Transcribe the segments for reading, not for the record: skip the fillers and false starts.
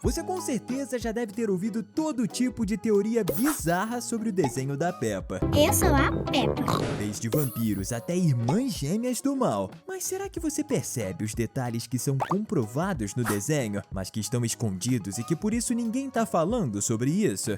Você com certeza já deve ter ouvido todo tipo de teoria bizarra sobre o desenho da Peppa. Eu sou a Peppa. Desde vampiros até irmãs gêmeas do mal. Mas será que você percebe os detalhes que são comprovados no desenho, mas que estão escondidos e que por isso ninguém tá falando sobre isso?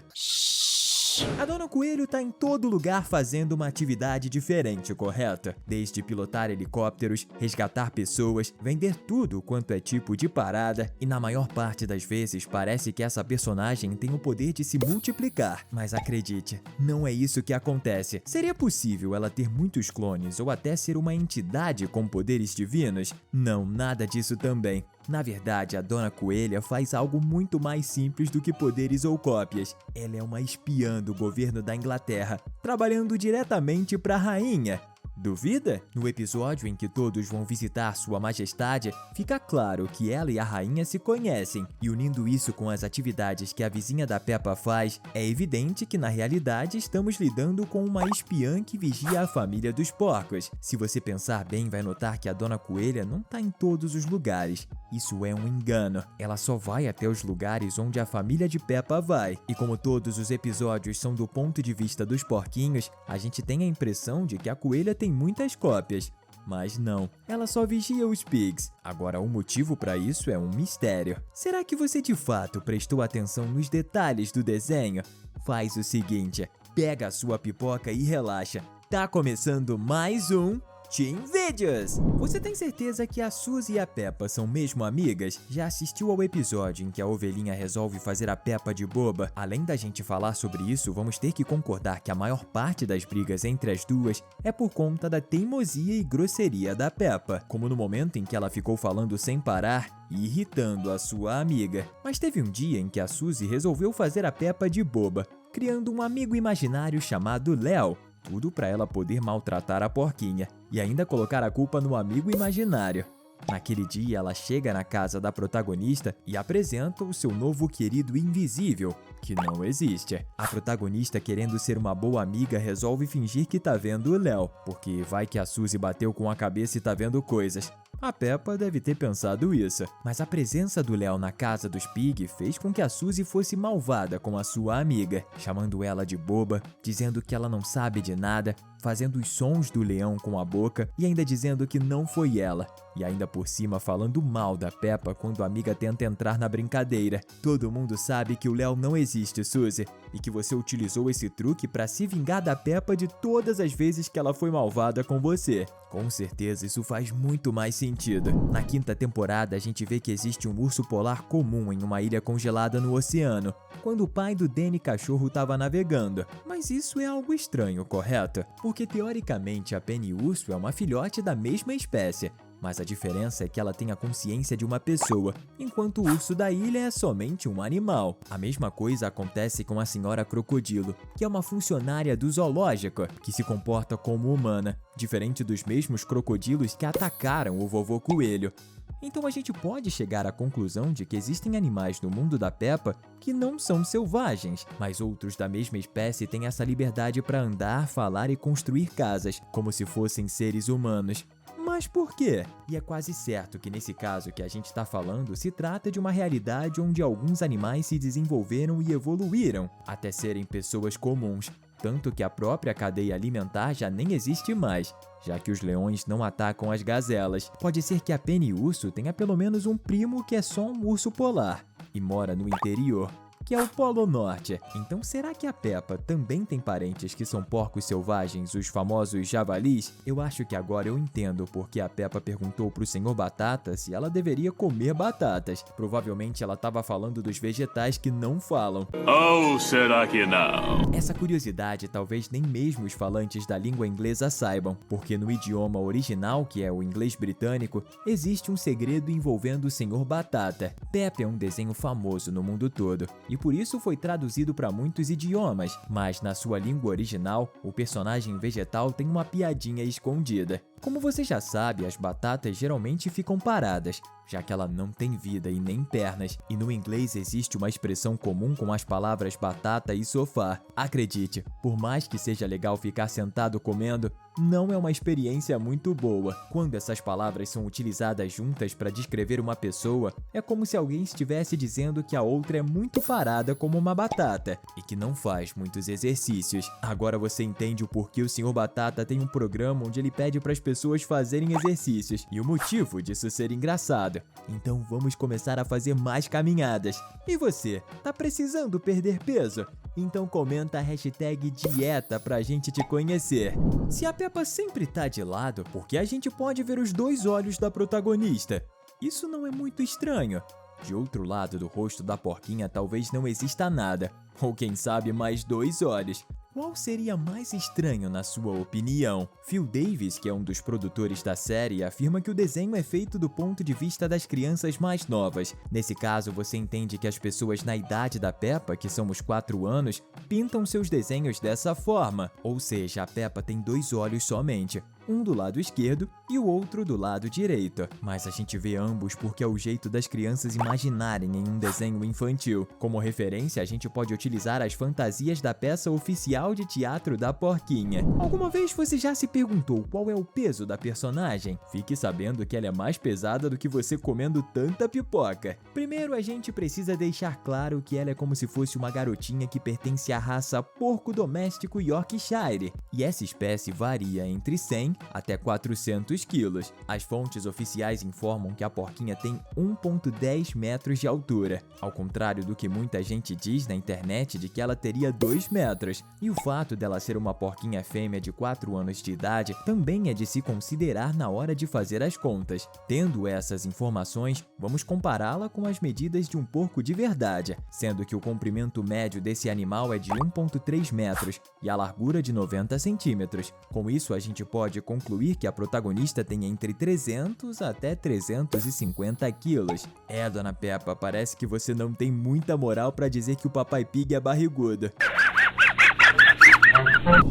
A Dona Coelho tá em todo lugar fazendo uma atividade diferente, correto? Desde pilotar helicópteros, resgatar pessoas, vender tudo quanto é tipo de parada, e na maior parte das vezes parece que essa personagem tem o poder de se multiplicar. Mas acredite, não é isso que acontece. Seria possível ela ter muitos clones ou até ser uma entidade com poderes divinos? Não, nada disso também. Na verdade, a Dona Coelha faz algo muito mais simples do que poderes ou cópias. Ela é uma espiã do governo da Inglaterra, trabalhando diretamente para a rainha. Duvida? No episódio em que todos vão visitar Sua Majestade, fica claro que ela e a rainha se conhecem, e unindo isso com as atividades que a vizinha da Peppa faz, é evidente que na realidade estamos lidando com uma espiã que vigia a família dos porcos. Se você pensar bem, vai notar que a Dona Coelha não está em todos os lugares. Isso é um engano. Ela só vai até os lugares onde a família de Peppa vai. E como todos os episódios são do ponto de vista dos porquinhos, a gente tem a impressão de que a coelha tem muitas cópias. Mas não, ela só vigia os pigs. Agora, o motivo para isso é um mistério. Será que você de fato prestou atenção nos detalhes do desenho? Faz o seguinte, pega a sua pipoca e relaxa. Tá começando mais um Team Vídeos! Você tem certeza que a Suzy e a Peppa são mesmo amigas? Já assistiu ao episódio em que a ovelhinha resolve fazer a Peppa de boba? Além da gente falar sobre isso, vamos ter que concordar que a maior parte das brigas entre as duas é por conta da teimosia e grosseria da Peppa, como no momento em que ela ficou falando sem parar e irritando a sua amiga. Mas teve um dia em que a Suzy resolveu fazer a Peppa de boba, criando um amigo imaginário chamado Léo. Tudo para ela poder maltratar a porquinha e ainda colocar a culpa no amigo imaginário. Naquele dia, ela chega na casa da protagonista e apresenta o seu novo querido invisível, que não existe. A protagonista, querendo ser uma boa amiga, resolve fingir que tá vendo o Léo, porque vai que a Suzy bateu com a cabeça e tá vendo coisas. A Peppa deve ter pensado isso, mas a presença do Léo na casa dos Pig fez com que a Suzy fosse malvada com a sua amiga, chamando ela de boba, dizendo que ela não sabe de nada, fazendo os sons do leão com a boca e ainda dizendo que não foi ela. E ainda por cima falando mal da Peppa quando a amiga tenta entrar na brincadeira. Todo mundo sabe que o Léo não existe, Suzy, e que você utilizou esse truque para se vingar da Peppa de todas as vezes que ela foi malvada com você. Com certeza isso faz muito mais sentido. Na quinta temporada a gente vê que existe um urso polar comum em uma ilha congelada no oceano, quando o pai do Danny cachorro estava navegando. Mas isso é algo estranho, correto? Porque teoricamente a Penny Urso é uma filhote da mesma espécie. Mas a diferença é que ela tem a consciência de uma pessoa, enquanto o urso da ilha é somente um animal. A mesma coisa acontece com a senhora crocodilo, que é uma funcionária do zoológico, que se comporta como humana, diferente dos mesmos crocodilos que atacaram o vovô coelho. Então a gente pode chegar à conclusão de que existem animais no mundo da Peppa que não são selvagens, mas outros da mesma espécie têm essa liberdade para andar, falar e construir casas, como se fossem seres humanos. Mas por quê? E é quase certo que nesse caso que a gente está falando se trata de uma realidade onde alguns animais se desenvolveram e evoluíram até serem pessoas comuns, tanto que a própria cadeia alimentar já nem existe mais, já que os leões não atacam as gazelas. Pode ser que a Penny Urso tenha pelo menos um primo que é só um urso polar e mora no interior, que é o Polo Norte. Então será que a Peppa também tem parentes que são porcos selvagens, os famosos javalis? Eu acho que agora eu entendo porque a Peppa perguntou pro Senhor Batata se ela deveria comer batatas. Provavelmente ela estava falando dos vegetais que não falam. Ou será que não? Essa curiosidade talvez nem mesmo os falantes da língua inglesa saibam, porque no idioma original, que é o inglês britânico, existe um segredo envolvendo o Senhor Batata. Peppa é um desenho famoso no mundo todo, e por isso foi traduzido para muitos idiomas, mas na sua língua original, o personagem vegetal tem uma piadinha escondida. Como você já sabe, as batatas geralmente ficam paradas, já que ela não tem vida e nem pernas, e no inglês existe uma expressão comum com as palavras batata e sofá. Acredite, por mais que seja legal ficar sentado comendo, não é uma experiência muito boa. Quando essas palavras são utilizadas juntas para descrever uma pessoa, é como se alguém estivesse dizendo que a outra é muito parada como uma batata e que não faz muitos exercícios. Agora você entende o porquê o Sr. Batata tem um programa onde ele pede para as pessoas fazerem exercícios e o motivo disso ser engraçado. Então vamos começar a fazer mais caminhadas. E você, tá precisando perder peso? Então comenta a hashtag dieta pra gente te conhecer. Se a Peppa sempre tá de lado, por que a gente pode ver os dois olhos da protagonista? Isso não é muito estranho. De outro lado do rosto da porquinha talvez não exista nada, ou quem sabe mais dois olhos. Qual seria mais estranho na sua opinião? Phil Davis, que é um dos produtores da série, afirma que o desenho é feito do ponto de vista das crianças mais novas. Nesse caso, você entende que as pessoas na idade da Peppa, que são os 4 anos, pintam seus desenhos dessa forma. Ou seja, a Peppa tem dois olhos somente, um do lado esquerdo e o outro do lado direito. Mas a gente vê ambos porque é o jeito das crianças imaginarem em um desenho infantil. Como referência, a gente pode utilizar as fantasias da peça oficial de teatro da porquinha. Alguma vez você já se perguntou qual é o peso da personagem? Fique sabendo que ela é mais pesada do que você comendo tanta pipoca. Primeiro, a gente precisa deixar claro que ela é como se fosse uma garotinha que pertence à raça porco doméstico Yorkshire, e essa espécie varia entre 100 até 400 quilos. As fontes oficiais informam que a porquinha tem 1,10 metros de altura, ao contrário do que muita gente diz na internet de que ela teria 2 metros. E o fato dela ser uma porquinha fêmea de 4 anos de idade também é de se considerar na hora de fazer as contas. Tendo essas informações, vamos compará-la com as medidas de um porco de verdade, sendo que o comprimento médio desse animal é de 1,3 metros e a largura de 90 centímetros. Com isso, a gente pode concluir que a protagonista tem entre 300 até 350 quilos. Dona Peppa, parece que você não tem muita moral para dizer que o Papai Pig é barrigudo.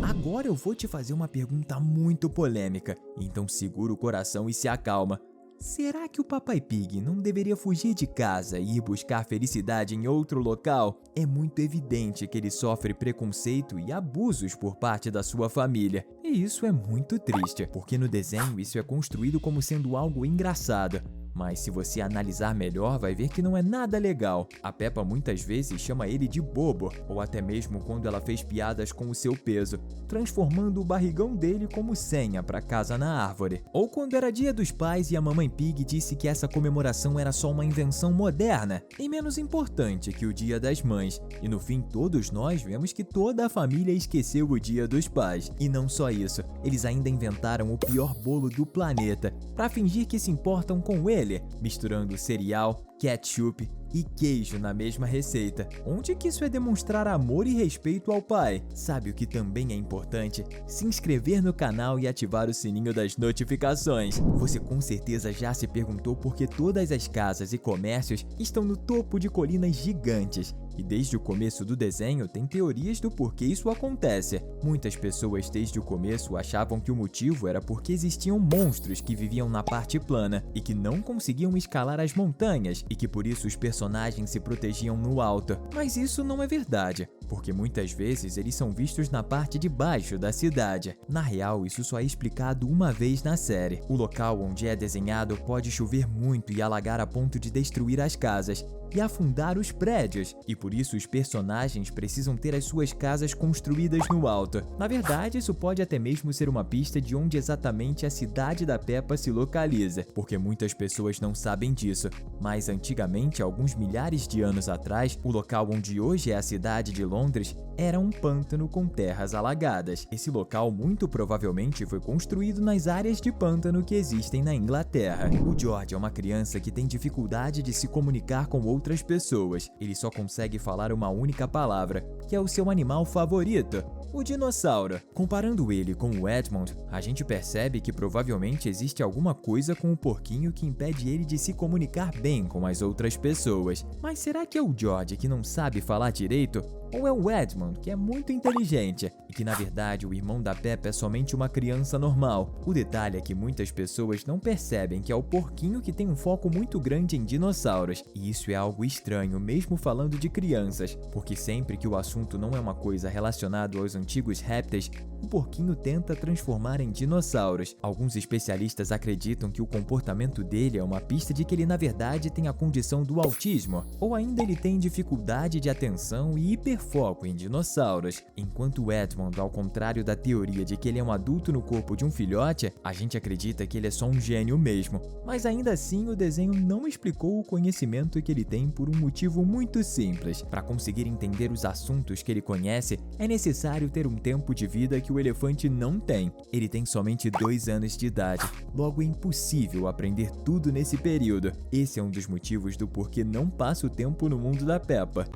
Agora eu vou te fazer uma pergunta muito polêmica, então segura o coração e se acalma. Será que o Papai Pig não deveria fugir de casa e ir buscar felicidade em outro local? É muito evidente que ele sofre preconceito e abusos por parte da sua família. E isso é muito triste, porque no desenho isso é construído como sendo algo engraçado. Mas se você analisar melhor, vai ver que não é nada legal. A Peppa muitas vezes chama ele de bobo, ou até mesmo quando ela fez piadas com o seu peso, transformando o barrigão dele como senha para casa na árvore. Ou quando era Dia dos Pais e a Mamãe Pig disse que essa comemoração era só uma invenção moderna e menos importante que o Dia das Mães. E no fim, todos nós vemos que toda a família esqueceu o Dia dos Pais. E não só isso, eles ainda inventaram o pior bolo do planeta para fingir que se importam com ele, misturando cereal, ketchup e queijo na mesma receita. Onde que isso é demonstrar amor e respeito ao pai? Sabe o que também é importante? Se inscrever no canal e ativar o sininho das notificações. Você com certeza já se perguntou por que todas as casas e comércios estão no topo de colinas gigantes. E desde o começo do desenho tem teorias do porquê isso acontece. Muitas pessoas desde o começo achavam que o motivo era porque existiam monstros que viviam na parte plana e que não conseguiam escalar as montanhas e que por isso os personagens se protegiam no alto. Mas isso não é verdade, porque muitas vezes eles são vistos na parte de baixo da cidade. Na real, isso só é explicado uma vez na série. O local onde é desenhado pode chover muito e alagar a ponto de destruir as casas e afundar os prédios, e por isso os personagens precisam ter as suas casas construídas no alto. Na verdade, isso pode até mesmo ser uma pista de onde exatamente a cidade da Peppa se localiza, porque muitas pessoas não sabem disso, mas antigamente, alguns milhares de anos atrás, o local onde hoje é a cidade de Londres era um pântano com terras alagadas. Esse local muito provavelmente foi construído nas áreas de pântano que existem na Inglaterra. O George é uma criança que tem dificuldade de se comunicar com outras pessoas. Ele só consegue falar uma única palavra, que é o seu animal favorito, o dinossauro. Comparando ele com o Edmund, a gente percebe que provavelmente existe alguma coisa com o porquinho que impede ele de se comunicar bem com as outras pessoas. Mas será que é o George que não sabe falar direito? Ou Ou é o Edmund, que é muito inteligente, e que na verdade o irmão da Peppa é somente uma criança normal? O detalhe é que muitas pessoas não percebem que é o porquinho que tem um foco muito grande em dinossauros, e isso é algo estranho mesmo falando de crianças, porque sempre que o assunto não é uma coisa relacionada aos antigos répteis, o porquinho tenta transformar em dinossauros. Alguns especialistas acreditam que o comportamento dele é uma pista de que ele na verdade tem a condição do autismo, ou ainda ele tem dificuldade de atenção e hiperfoco em dinossauros. Enquanto o Edmund, ao contrário da teoria de que ele é um adulto no corpo de um filhote, a gente acredita que ele é só um gênio mesmo. Mas ainda assim, o desenho não explicou o conhecimento que ele tem por um motivo muito simples. Para conseguir entender os assuntos que ele conhece, é necessário ter um tempo de vida que o elefante não tem. Ele tem somente 2 anos de idade, logo é impossível aprender tudo nesse período. Esse é um dos motivos do porquê não passa o tempo no mundo da Peppa.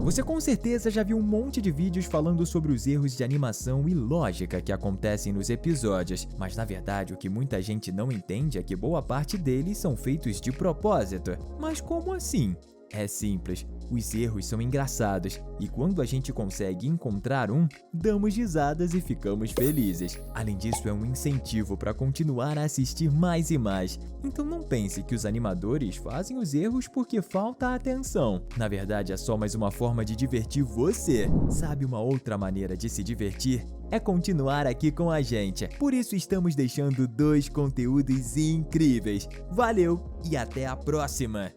Você com certeza já viu um monte de vídeos falando sobre os erros de animação e lógica que acontecem nos episódios, mas na verdade o que muita gente não entende é que boa parte deles são feitos de propósito. Mas como assim? É simples, os erros são engraçados e quando a gente consegue encontrar um, damos risadas e ficamos felizes. Além disso, é um incentivo para continuar a assistir mais e mais. Então não pense que os animadores fazem os erros porque falta atenção. Na verdade, é só mais uma forma de divertir você. Sabe uma outra maneira de se divertir? É continuar aqui com a gente. Por isso estamos deixando 2 conteúdos incríveis. Valeu e até a próxima!